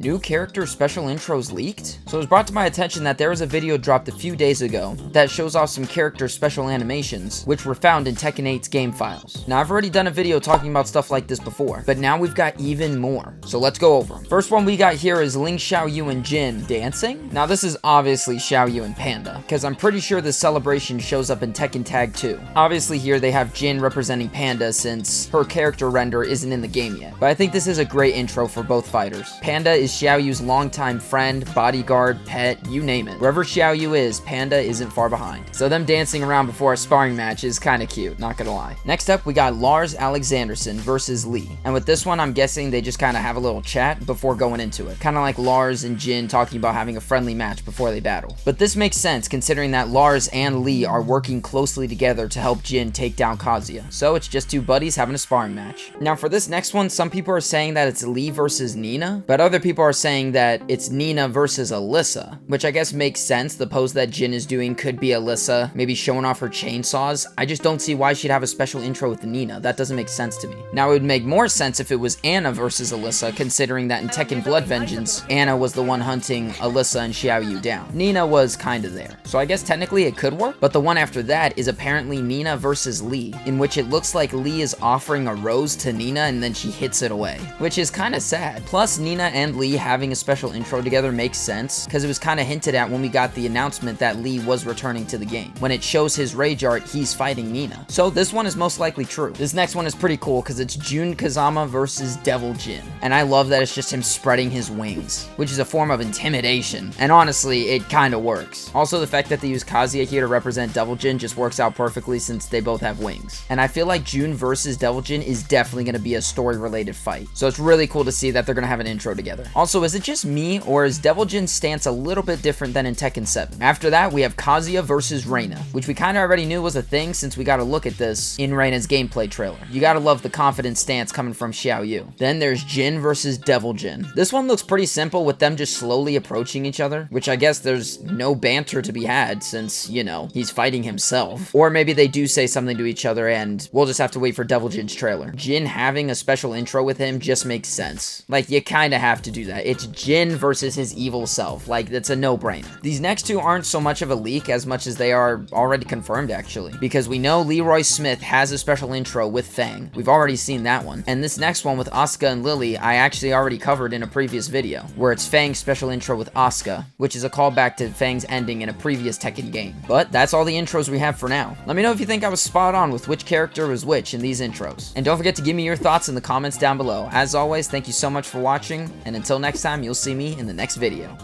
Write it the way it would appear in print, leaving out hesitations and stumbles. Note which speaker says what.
Speaker 1: New character special intros leaked? So it was brought to my attention that there was a video dropped a few days ago that shows off some character special animations, which were found in Tekken 8's game files. Now, I've already done a video talking about stuff like this before, but now we've got even more. So let's go over them. First one we got here is Ling, Xiaoyu, and Jin dancing. Now, this is obviously Xiaoyu and Panda, because I'm pretty sure this celebration shows up in Tekken Tag 2. Obviously here they have Jin representing Panda since her character render isn't in the game yet, but I think this is a great intro for both fighters. Panda is Xiaoyu's longtime friend, bodyguard, pet, you name it. Wherever Xiaoyu is, Panda isn't far behind. So them dancing around before a sparring match is kinda cute, not gonna lie. Next up, we got Lars Alexander versus Lee. And with this one, I'm guessing they just kinda have a little chat before going into it. Kinda like Lars and Jin talking about having a friendly match before they battle. But this makes sense considering that Lars and Lee are working closely together to help Jin take down Kazuya. So it's just two buddies having a sparring match. Now for this next one, some people are saying that it's Lee versus Nina, but other people are saying that it's Nina versus Alyssa, which I guess makes sense. The pose that Jin is doing could be Alyssa, maybe showing off her chainsaws. I just don't see why she'd have a special intro with Nina. That doesn't make sense to me. Now, it would make more sense if it was Anna versus Alyssa, considering that in Tekken Blood Vengeance, Anna was the one hunting Alyssa and Xiaoyu down. Nina was kinda there. So I guess technically it could work, but the one after that is apparently Nina versus Lee, in which it looks like Lee is offering a rose to Nina and then she hits it away, which is kinda sad. Plus, Nina and Lee having a special intro together makes sense, because it was kinda hinted at when we got the announcement that Lee was returning to the game. When it shows his rage art, he's fighting Nina. So this one is most likely true. This next one is pretty cool, because it's Jun Kazama versus Devil Jin. And I love that it's just him spreading his wings, which is a form of intimidation. And honestly, it kinda works. Also, the fact that they use Kazuya here to represent Devil Jin just works out perfectly since they both have wings. And I feel like Jun versus Devil Jin is definitely gonna be a story-related fight. So it's really cool to see that they're gonna have an intro together. Also, is it just me, or is Devil Jin's stance a little bit different than in Tekken 7? After that, we have Kazuya versus Reina, which we kinda already knew was a thing since we got a look at this in Reina's gameplay trailer. You gotta love the confident stance coming from Xiaoyu. Then there's Jin versus Devil Jin. This one looks pretty simple with them just slowly approaching each other, which I guess there's no banter to be had since, you know, he's fighting himself. Or maybe they do say something to each other and we'll just have to wait for Devil Jin's trailer. Jin having a special intro with him just makes sense. Like, you kinda have to do that. It's Jin versus his evil self. Like, that's a no-brainer. These next two aren't so much of a leak as much as they are already confirmed, actually, because we know Leroy Smith has a special intro with Fang. We've already seen that one. And this next one with Asuka and Lily, I actually already covered in a previous video, where it's Fang's special intro with Asuka, which is a callback to Fang's ending in a previous Tekken game. But that's all the intros we have for now. Let me know if you think I was spot on with which character was which in these intros. And don't forget to give me your thoughts in the comments down below. As always, thank you so much for watching, and until next time, you'll see me in the next video.